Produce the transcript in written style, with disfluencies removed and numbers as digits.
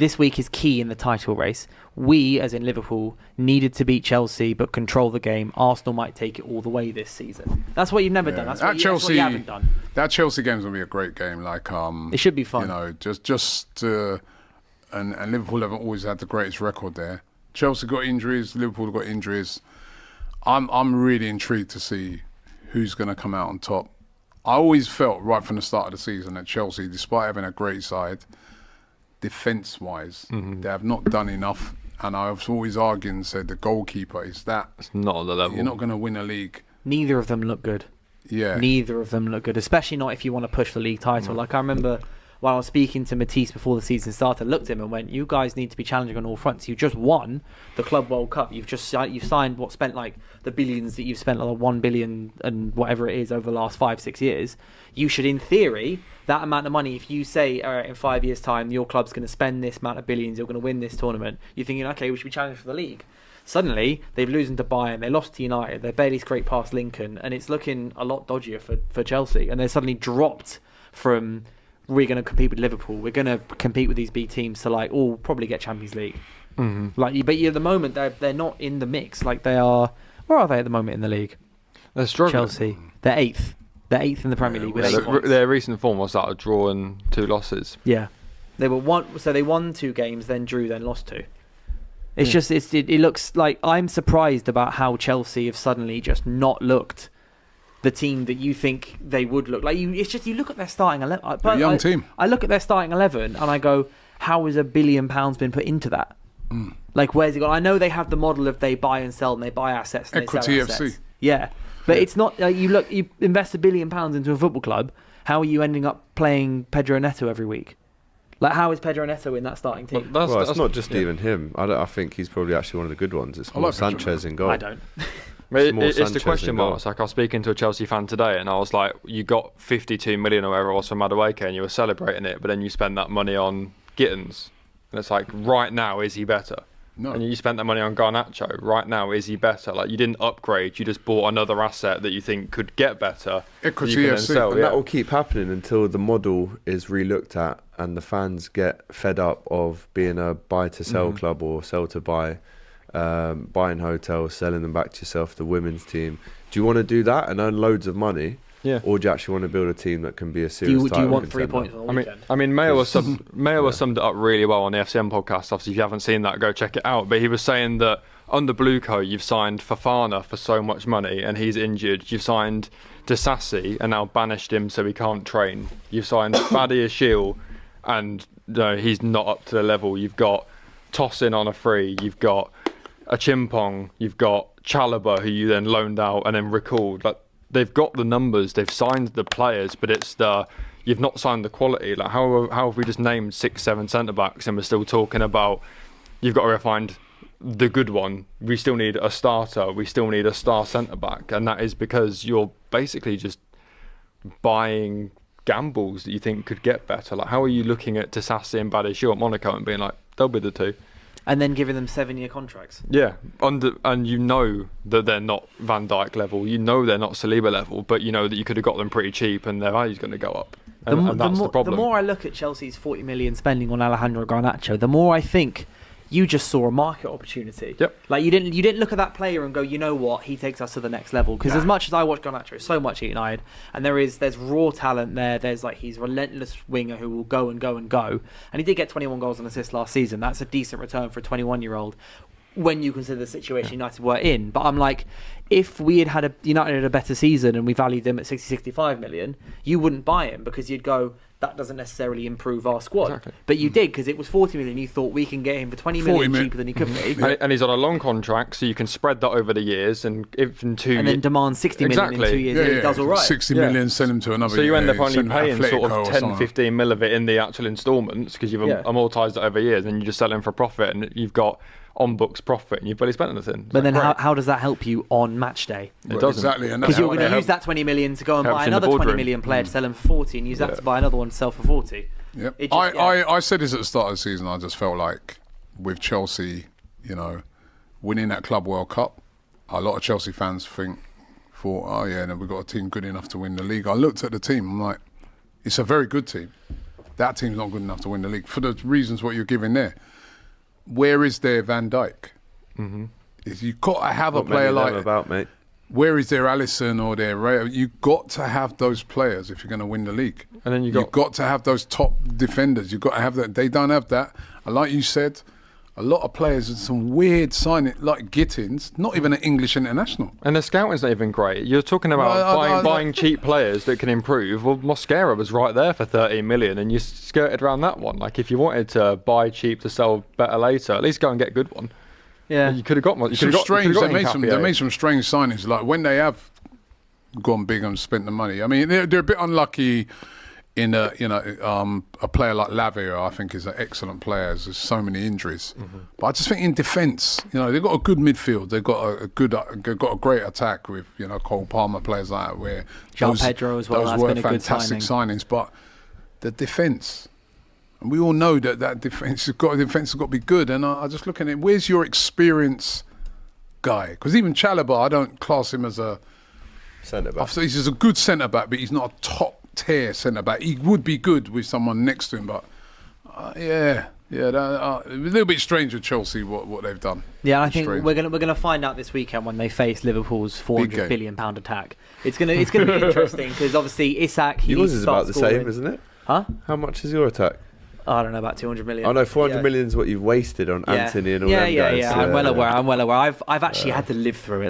this week is key in the title race. We, as in Liverpool, needed to beat Chelsea but control the game. Arsenal might take it all the way this season. That's what you've never done. That's what you haven't done. That Chelsea game's going to be a great game. It should be fun. And Liverpool haven't always had the greatest record there. Chelsea got injuries, Liverpool got injuries. I'm really intrigued to see who's going to come out on top. I always felt right from the start of the season that Chelsea, despite having a great side, defence-wise, they have not done enough. And I've always argued and said the goalkeeper is that. It's not on the level. You're not going to win a league. Neither of them look good. Yeah. Neither of them look good, especially not if you want to push the league title. Like I remember when I was speaking to Matisse before the season started, I looked at him and went, you guys need to be challenging on all fronts. You just won the Club World Cup. You've signed spent like the billions that you've spent, like 1 billion and whatever it is over the last 5-6 years. You should, in theory, that amount of money, if you say, all right, in 5 years' time, your club's going to spend this amount of billions, you're going to win this tournament, you're thinking, okay, we should be challenging for the league. Suddenly, they've losing to Bayern, they lost to United, they barely scraped past Lincoln, and it's looking a lot dodgier for Chelsea. And they're suddenly dropped from, we're going to compete with Liverpool, we're going to compete with these big teams to like, all probably get Champions League. Mm-hmm. But at the moment, they're not in the mix. Like they are, where are they at the moment in the league? They're struggling. Chelsea, they're 8th. They're 8th in the Premier League with 8 points. Their recent form was that a draw and 2 losses. Yeah, they won 2 games, then drew, then lost 2. It's just it looks like, I'm surprised about how Chelsea have suddenly just not looked the team that you think they would look like. You look at their starting 11. A young team. I look at their starting 11 and I go, how has £1 billion been put into that? Like, where's it gone? I know they have the model of they buy and sell and they buy assets and Equity they sell assets. FC. Yeah. But it's not like you invest £1 billion into a football club. How are you ending up playing Pedro Neto every week? Like, how is Pedro Neto in that starting team? Well, it's not just even him. I think he's probably actually one of the good ones. It's more Sanchez in goal. I don't. It's the question marks. Like, I was speaking to a Chelsea fan today, and I was like, you got 52 million or whatever it was from Madueke, and you were celebrating it, but then you spend that money on Gittins. And it's like, right now, is he better? No. And you spent that money on Garnacho. Right now, is he better? Like, you didn't upgrade. You just bought another asset that you think could get better. Equity FC. And that will keep happening until the model is relooked at and the fans get fed up of being a buy-to-sell club or sell-to-buy, buying hotels, selling them back to yourself, the women's team. Do you want to do that and earn loads of money? Yeah. Or do you actually want to build a team that can be a serious title Do you want contender? 3 points on the weekend? I mean, Mayo summed it up really well on the FCM podcast. Obviously, if you haven't seen that, go check it out. But he was saying that under Blueco, you've signed Fofana for so much money and he's injured. You've signed Disassi and now banished him so he can't train. You've signed Badiashile and he's not up to the level. You've got Tosin on a free. You've got a Chimpong. You've got Chalobah, who you then loaned out and then recalled. Like, they've got the numbers, they've signed the players, but it's you've not signed the quality. Like, how have we just named 6-7 centre backs and we're still talking about you've got to find the good one? We still need a starter. We still need a star centre back, and that is because you're basically just buying gambles that you think could get better. Like, how are you looking at Disassi and Badiashile at Monaco and being like, they'll be the two? And then giving them 7-year contracts. Yeah, and you know that they're not Van Dijk level, you know they're not Saliba level, but you know that you could have got them pretty cheap and their value's going to go up. And that's the problem. The more I look at Chelsea's 40 million spending on Alejandro Garnacho, the more I think you just saw a market opportunity. Yep. Like, you didn't look at that player and go, you know what, he takes us to the next level. Because as much as I watch Garnacho so much at United, and there's raw talent there. There's like, he's a relentless winger who will go and go and go. And he did get 21 goals and assists last season. That's a decent return for a 21-year-old when you consider the situation United were in. But I'm like, if we had United had a better season and we valued him at 60-65 million, you wouldn't buy him because you'd go, that doesn't necessarily improve our squad. Exactly. But you did, because it was 40 million. You thought we can get him for 20 million cheaper than he could be. And he's on a long contract, so you can spread that over the years. And if in 2 years... And then demand 60 million in 2 years, he does all right. 60 million, send him to another. So you end up only paying sort of 10, 15 mil of it in the actual instalments because you've amortised it over years, and you just sell him for profit, and you've got on-books profit, and you've barely spent anything. But then how does that help you on match day? It doesn't. Exactly. Because you're going to use that 20 million to go and buy another 20 million player to sell him for 40, and use that to buy another one to sell for 40. Yep. I said this at the start of the season. I just felt like with Chelsea, winning that Club World Cup, a lot of Chelsea fans thought, we've got a team good enough to win the league. I looked at the team, I'm like, it's a very good team. that team's not good enough to win the league for the reasons what you're giving there. Where is their Van Dijk? Mm-hmm. You've got to have Not a player many of like them about, mate. Where is their Alisson or their Ray? You've got to have those players if you're going to win the league. And then you've got to have those top defenders. You've got to have that. They don't have that. And like you said, a lot of players and some weird signing like Gittins, not even an English international. And the scouting's not even great. You're talking about buying cheap players that can improve. Well, Mosquera was right there for 13 million, and you skirted around that one. Like, if you wanted to buy cheap to sell better later, at least go and get a good one. Yeah, you could have got more. They made some strange signings. Like when they have gone big and spent the money. I mean, they're a bit unlucky in a player like Lavia. I think is an excellent player. There's so many injuries, but I just think in defence, they've got a good midfield. They've got they've got a great attack with Cole Palmer, players like that. Where João Pedro as well. Those That's were been a good fantastic signing. signings, but the defence. And we all know that defence has got to be good. And I just look at it. Where's your experience guy? Because even Chalobah, I don't class him as a centre back. He's just a good centre back, but he's not a top tier centre back. He would be good with someone next to him, but a little bit strange with Chelsea what they've done. Yeah, I think we're gonna find out this weekend when they face Liverpool's £400 billion attack. It's gonna be interesting because obviously Isak. Yours is about the same, isn't it? Huh? How much is your attack? I don't know, about 200 million. Oh no, 400 million is what you've wasted on Anthony and all them guys. I'm well aware. I've actually had to live through it.